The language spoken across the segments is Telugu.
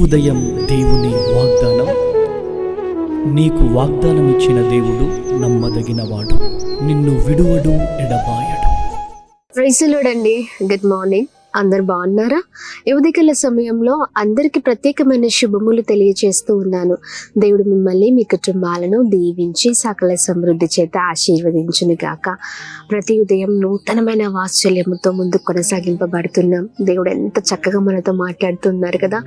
ఉదయం దేవుని వాగ్దానం. నీకు వాగ్దానం ఇచ్చిన దేవుడు నమ్మదగినవాడు, నిన్ను విడువడు, ఎడబాయడు. ప్రైజ్ ది లార్డ్ అండి. Good morning. అందరు బాగున్నారా? ఈ ఉదయకాల సమయంలో అందరికి ప్రత్యేకమైన శుభములు తెలియజేస్తూ ఉన్నాను. దేవుడు మిమ్మల్ని, మీ కుటుంబాలను దీవించి సకల సమృద్ధి చేత ఆశీర్వదించును గాక. ప్రతి ఉదయం నూతనమైన వాత్సల్యముతో ముందుకు కొనసాగింపబడుతున్నాం. దేవుడు ఎంత చక్కగా మనతో మాట్లాడుతున్నారు కదా.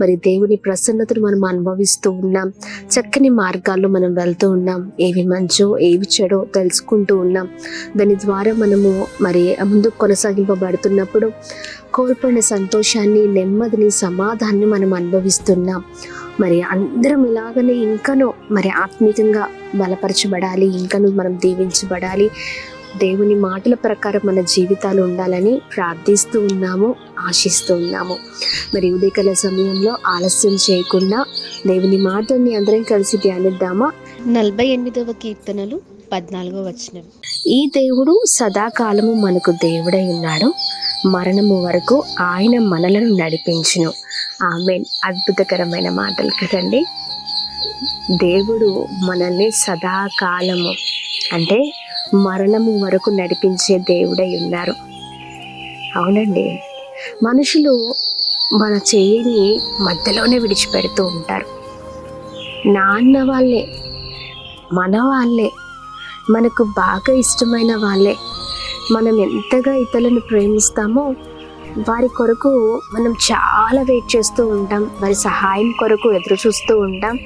మరి దేవుని ప్రసన్నతను మనం అనుభవిస్తూ ఉన్నాం. చక్కని మార్గాల్లో మనం వెళ్తూ ఉన్నాం. ఏవి మంచో ఏవి చెడో తెలుసుకుంటూ ఉన్నాం. దాని ద్వారా మనము మరి ముందుకు కొనసాగింపబడుతున్నప్పుడు కోల్పోయిన సంతోషాన్ని, నెమ్మదిని, సమాధానాన్ని మనం అనుభవిస్తున్నాం. మరి అందరం ఇలాగనే ఇంకనూ మరి ఆత్మీయంగా బలపరచబడాలి, ఇంకనూ మనం దీవించబడాలి. దేవుని మాటల ప్రకారం మన జీవితాలు ఉండాలని ప్రార్థిస్తూ ఉన్నాము, ఆశిస్తూ ఉన్నాము. మరి ఉదయకాల సమయంలో ఆలస్యం చేయకుండా దేవుని మాటల్ని అందరం కలిసి ధ్యానిద్దామా? 48వ కీర్తనలు 14వ వచనం. ఈ దేవుడు సదాకాలము మనకు దేవుడై ఉన్నాడు, మరణము వరకు ఆయన మనలను నడిపించును. ఆమేన్. అద్భుతకరమైన మాటలు కదండి. దేవుడు మనల్ని సదాకాలము అంటే మరణము వరకు నడిపించే దేవుడై ఉన్నారు. అవునండి. మనుషులు మన చేయిని మధ్యలోనే విడిచిపెడుతూ ఉంటారు. నాన్న వాళ్ళే, మన వాళ్ళే, మనకు బాగా ఇష్టమైన వాళ్ళే, మనం ఎంతగా ఇతరులను ప్రేమిస్తామో వారి కొరకు మనం చాలా వెయిట్ చేస్తూ ఉంటాం. వారి సహాయం కొరకు ఎదురు చూస్తూ ఉంటాం.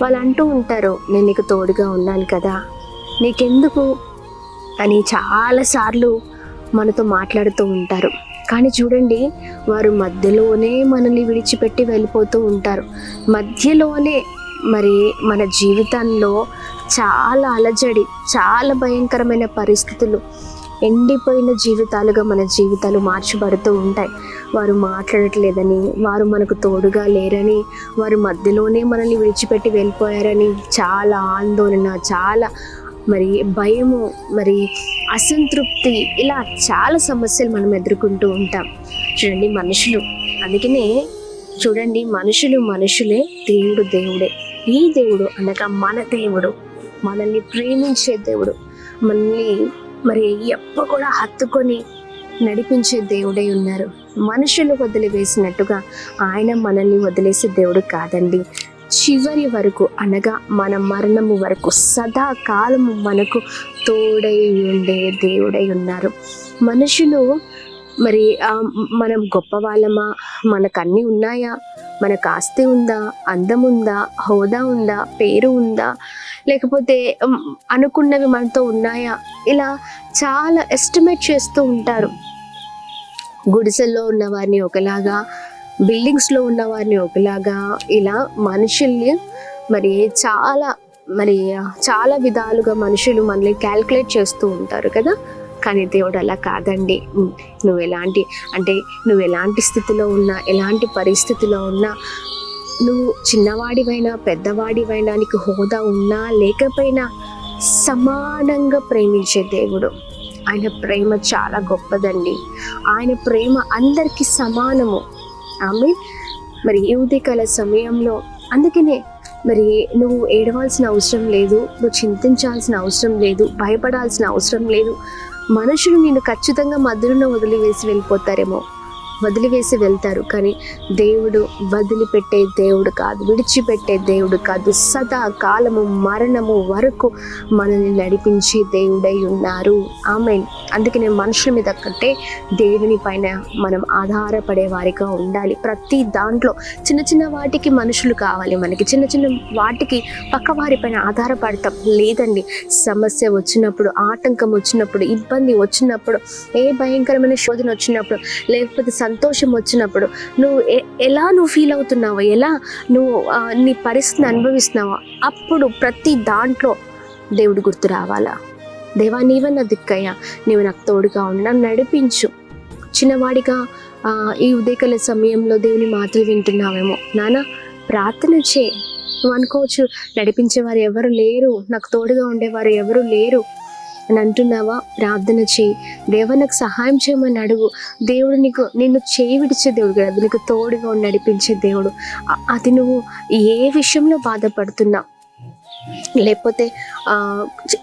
వాళ్ళు అంటూ ఉంటారు, నేను నీకు తోడుగా ఉన్నాను కదా, నీకెందుకు అని చాలాసార్లు మనతో మాట్లాడుతూ ఉంటారు. కానీ చూడండి, వారు మధ్యలోనే మనల్ని విడిచిపెట్టి వెళ్ళిపోతూ ఉంటారు. మధ్యలోనే మరి మన జీవితంలో చాలా అలజడి, చాలా భయంకరమైన పరిస్థితులు, ఎండిపోయిన జీవితాలుగా మన జీవితాలు మార్చబడుతూ ఉంటాయి. వారు మాట్లాడట్లేదని, వారు మనకు తోడుగా లేరని, వారు మధ్యలోనే మనల్ని విడిచిపెట్టి వెళ్ళిపోయారని చాలా ఆందోళన, చాలా మరి భయము, మరి అసంతృప్తి, ఇలా చాలా సమస్యలు మనం ఎదుర్కొంటూ ఉంటాం. చూడండి, మనుషులు, అందుకనే చూడండి, మనుషులు మనుషులే, దేవుడు దేవుడే. ఈ దేవుడు అనగా మన దేవుడు, మనల్ని ప్రేమించే దేవుడు, మనల్ని మరి ఎప్ప కూడా హత్తుకొని నడిపించే దేవుడై ఉన్నారు. మనుషులు వదిలివేసినట్టుగా ఆయన మనల్ని వదిలేసే దేవుడు కాదండి. చివరి వరకు అనగా మన మరణము వరకు సదాకాలము మనకు తోడై ఉండే దేవుడై ఉన్నారు. మనుషులు మరి మనం గొప్పవాళ్ళమా, మనకు అన్నీ ఉన్నాయా, మనకు ఆస్తి ఉందా, అందం ఉందా, హోదా ఉందా, పేరు ఉందా, లేకపోతే అనుకున్నవి మనతో ఉన్నాయా, ఇలా చాలా ఎస్టిమేట్ చేస్తూ ఉంటారు. గుడిసెల్లో ఉన్న వారిని ఒకలాగా, బిల్డింగ్స్లో ఉన్న వారిని ఒకలాగా, ఇలా మనుషుల్ని మరి చాలా విధాలుగా మనుషులు మనల్ని క్యాల్కులేట్ చేస్తూ ఉంటారు కదా. కానీ దేవుడు అలా కాదండి. నువ్వు ఎలాంటి స్థితిలో ఉన్నా, ఎలాంటి పరిస్థితిలో ఉన్నా, నువ్వు చిన్నవాడివైనా పెద్దవాడివైనా, నీకు హోదా ఉన్నా లేకపోయినా సమానంగా ప్రేమించే దేవుడు. ఆయన ప్రేమ చాలా గొప్పదండి. ఆయన ప్రేమ అందరికీ సమానము. ఆమె మరి ఈ ఉదయకాల సమయంలో అందుకనే మరి నువ్వు ఏడవాల్సిన అవసరం లేదు, నువ్వు చింతించాల్సిన అవసరం లేదు, భయపడాల్సిన అవసరం లేదు. మనుషులు నిన్ను ఖచ్చితంగా మధ్యలో వదిలివేసి వెళ్ళిపోతారేమో, వదిలివేసి వెళ్తారు. కానీ దేవుడు వదిలిపెట్టే దేవుడు కాదు, విడిచిపెట్టే దేవుడు కాదు. సదాకాలము మరణము వరకు మనల్ని నడిపించే దేవుడై ఉన్నారు. ఆమేన్. అందుకనే మనుషుల మీద కంటే దేవుని పైన మనం ఆధారపడే వారిగా ఉండాలి. ప్రతి దాంట్లో చిన్న చిన్న వాటికి మనుషులు కావాలి మనకి, చిన్న చిన్న వాటికి పక్కవారి పైన ఆధారపడతాం. లేదండి, సమస్య వచ్చినప్పుడు, ఆటంకం వచ్చినప్పుడు, ఇబ్బంది వచ్చినప్పుడు, ఏ భయంకరమైన శోధన వచ్చినప్పుడు, లేకపోతే సంతోషం వచ్చినప్పుడు నువ్వు ఫీల్ అవుతున్నావో, ఎలా నువ్వు నీ పరిస్థితిని అనుభవిస్తున్నావో, అప్పుడు ప్రతి దాంట్లో దేవుడు గుర్తు రావాలా. దేవా, నీవే నా దిక్కయ్యా, నీవు నాకు తోడుగా ఉన్నా, నడిపించు. చిన్నవాడిగా ఈ ఉదయకాల సమయంలో దేవుని మాటలు వింటున్నావేమో, నాన్న ప్రార్థన చేయి. నువ్వు అనుకోవచ్చు, నడిపించేవారు ఎవరు లేరు, నాకు తోడుగా ఉండేవారు ఎవరు లేరు. అని అంటున్నావా? ప్రార్థన చేయి. దేవా నాకు సహాయం చేయమని అడుగు. దేవుడు నిన్ను చేయి విడిచే దేవుడు కాదు, నీకు తోడుగా నడిపించే దేవుడు. అది నువ్వు ఏ విషయంలో బాధపడుతున్నా, లేకపోతే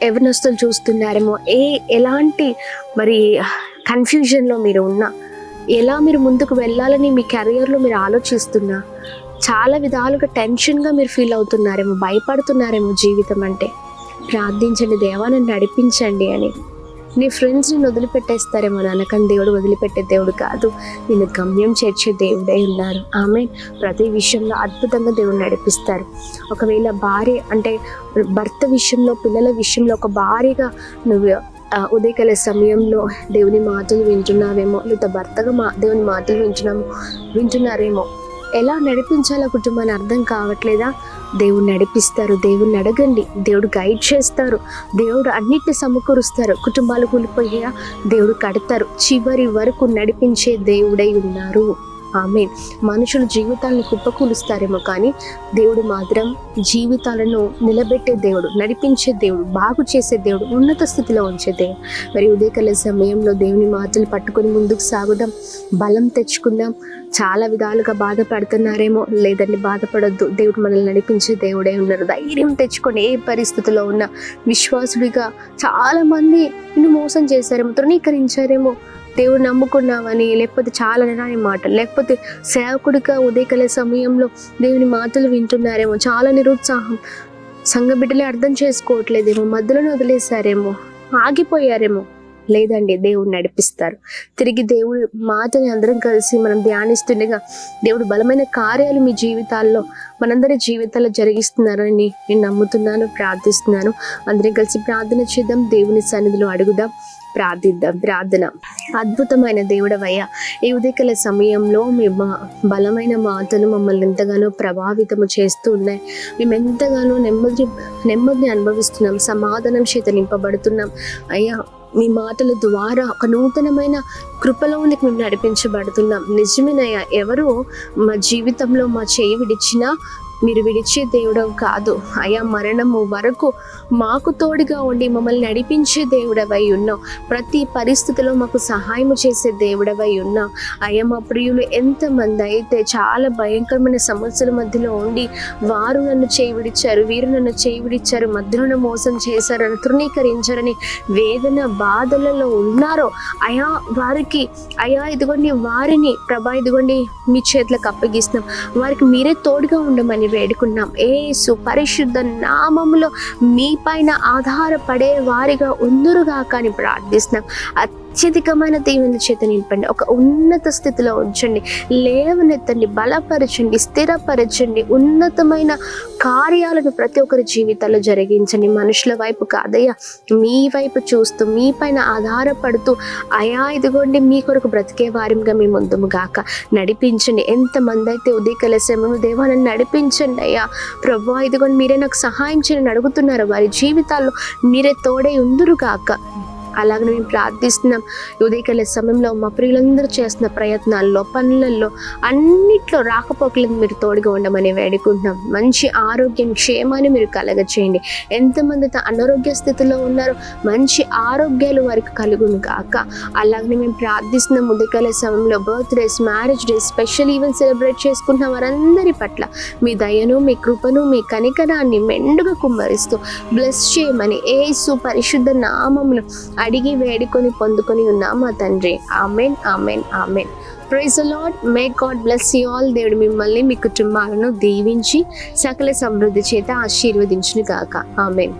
ఎవరినొస్తులు చూస్తున్నారేమో, ఎలాంటి మరి కన్ఫ్యూజన్లో మీరు ఉన్నా, ఎలా మీరు ముందుకు వెళ్ళాలని మీ కెరియర్లో మీరు ఆలోచిస్తున్నా, చాలా విధాలుగా టెన్షన్గా మీరు ఫీల్ అవుతున్నారేమో, భయపడుతున్నారేమో జీవితం అంటే, ప్రార్థించండి, దేవా నన్ను నడిపించండి అని. నీ ఫ్రెండ్స్ నిన్ను వదిలిపెట్టేస్తారేమో నాన్న, కానీ దేవుడు వదిలిపెట్టే దేవుడు కాదు, నిన్ను గమ్యం చేర్చే దేవుడే ఉన్నారు. ఆమె ప్రతి విషయంలో అద్భుతంగా దేవుడు నడిపిస్తారు. ఒకవేళ భార్య అంటే భర్త విషయంలో, పిల్లల విషయంలో ఒక భార్యగా నువ్వు ఉదయకాల సమయంలో దేవుని మాటలు వింటున్నావేమో, లేదా భర్తగా దేవుని మాటలు వింటున్నారేమో, ఎలా నడిపించాలో కుటుంబాన్ని అర్థం కావట్లేదా? దేవుడు నడిపిస్తారు. దేవుడిని అడగండి, దేవుడు గైడ్ చేస్తారు, దేవుడు అన్నిటిని సమకూరుస్తారు. కుటుంబాలు కూలిపోయా దేవుడు కడతారు. చివరి వరకు నడిపించే దేవుడై ఉన్నారు. ఆమేన్. మనుషులు జీవితాలను కుప్పకూలుస్తారేమో, కానీ దేవుడు మాత్రం జీవితాలను నిలబెట్టే దేవుడు, నడిపించే దేవుడు, బాగు చేసే దేవుడు, ఉన్నత స్థితిలో ఉంచే దేవుడు. మరి ఉదయకాల సమయంలో దేవుని మాటలు పట్టుకొని ముందుకు సాగుదాం, బలం తెచ్చుకుందాం. చాలా విధాలుగా బాధపడుతున్నారేమో, లేదండి బాధపడొద్దు, దేవుడు మనల్ని నడిపించే దేవుడే ఉన్నారు. ధైర్యం తెచ్చుకొని ఏ పరిస్థితిలో ఉన్న విశ్వాసుడిగా, చాలామంది నిన్ను మోసం చేశారేమో, తృణీకరించారేమో, దేవుడు నమ్ముకున్నామని, లేకపోతే చాలా నిరాని మాటలు, లేకపోతే సేవకుడిగా ఉదయకాల సమయంలో దేవుని మాటలు వింటున్నారేమో, చాలా నిరుత్సాహం, సంఘ బిడ్డలే అర్థం చేసుకోవట్లేదేమో, మధ్యలోనే వదిలేశారేమో, ఆగిపోయారేమో. లేదండి, దేవుడు నడిపిస్తారు. తిరిగి దేవుడి మాటని అందరం కలిసి మనం ధ్యానిస్తుండగా దేవుడు బలమైన కార్యాలు మీ జీవితాల్లో, మనందరి జీవితాల్లో జరిగిస్తున్నారని నేను నమ్ముతున్నాను, ప్రార్థిస్తున్నాను. అందరం కలిసి ప్రార్థన చేద్దాం, దేవుని సన్నిధిలో అడుగుదాం, ప్రార్థిద్దాం. ప్రార్థన. అద్భుతమైన దేవుడవయ్యా, ఈ ఉదయకాల సమయంలో మీ బలమైన మాటలు మమ్మల్ని ఎంతగానో ప్రభావితము చేస్తూ ఉన్నాయి. మేము ఎంతగానో నెమ్మదిని అనుభవిస్తున్నాం, సమాధానం చేత నింపబడుతున్నాం. అయ్యా, మీ మాటల ద్వారా ఒక నూతనమైన కృపలోనికి మేము నడిపించబడుతున్నాం. నిజమేనయ్యా, ఎవరు మా జీవితంలో మా చేయి విడిచినా మీరు విడిచే దేవుడవు కాదు అయ్యా. మరణము వరకు మాకు తోడుగా ఉండి మమ్మల్ని నడిపించే దేవుడవై ఉన్నావు. ప్రతి పరిస్థితిలో మాకు సహాయము చేసే దేవుడవై ఉన్నావు అయ్యా. మా ప్రియులు ఎంతమంది అయితే చాలా భయంకరమైన సమస్యల మధ్యలో ఉండి వారు నన్ను చేయి విడిచారు, వీరు నన్ను చేయి విడిచారు, మధ్యలో మోసం చేశారని, తృణీకరించారని వేదన బాధలలో ఉన్నారో అయా, వారికి అయా ఇదిగోండి, వారిని ప్రభా ఇదిగోండి మీ చేతులకు అప్పగిస్తున్నాం. వారికి మీరే తోడుగా ఉండమని వేడుకున్నాం. యేసు పరిశుద్ధ నామములో మీ పైన ఆధారపడే వారిగా ఉందురుగా కానీ ప్రార్థిస్తున్నాం. అత్యధికమైన దేవుని చేత నింపండి, ఒక ఉన్నత స్థితిలో ఉంచండి, లేవనెత్తండి, బలపరచండి, స్థిరపరచండి, ఉన్నతమైన కార్యాలను ప్రతి ఒక్కరి జీవితాల్లో జరిగించండి. మనుషుల వైపు కాదయ్యా, మీ వైపు చూస్తూ మీ పైన ఆధారపడుతూ అయా ఇదిగోండి మీ కొరకు బ్రతికే వారిగా మీ ముందుము గాక నడిపించండి. ఎంతమంది అయితే ఉదయకాల సమయంలో దేవా నన్ను నడిపించండి అయ్యా, ప్రభా ఇదిగోండి మీరే నాకు సహాయం చేయని అడుగుతున్నారు, వారి జీవితాల్లో మీరే తోడై ఉందురు గాక. అలాగనే మేము ప్రార్థిస్తున్నాం. ఉదయకాల సమయంలో మా ప్రియులందరూ చేస్తున్న ప్రయత్నాల్లో, పనులలో, అన్నిట్లో రాకపోకలకు మీరు తోడుగా ఉండమని వేడుకుంటున్నాం. మంచి ఆరోగ్యం, క్షేమాన్ని మీరు కలగచేయండి. ఎంతమంది అనారోగ్య స్థితిలో ఉన్నారో మంచి ఆరోగ్యాలు వారికి కలుగును కాక. అలాగనే మేము ప్రార్థిస్తున్నాం. ఉదయకాల సమయంలో birthdays, marriage days, special event celebrate చేసుకుంటున్న వారందరి పట్ల మీ దయను, మీ కృపను, మీ కనికరాన్ని మెండుగా కుమ్మరిస్తూ బ్లెస్ చేయమని యేసు పరిశుద్ధ నామములో అడిగి వేడుకొని పొందుకొని ఉన్నాం మా తండ్రి. Amen, amen, amen. Praise the Lord. May God bless you all. దేవుడు మిమ్మల్ని, మీ కుటుంబాలను దీవించి సకల సమృద్ధి చేత ఆశీర్వదించును గాక. ఆమెన్.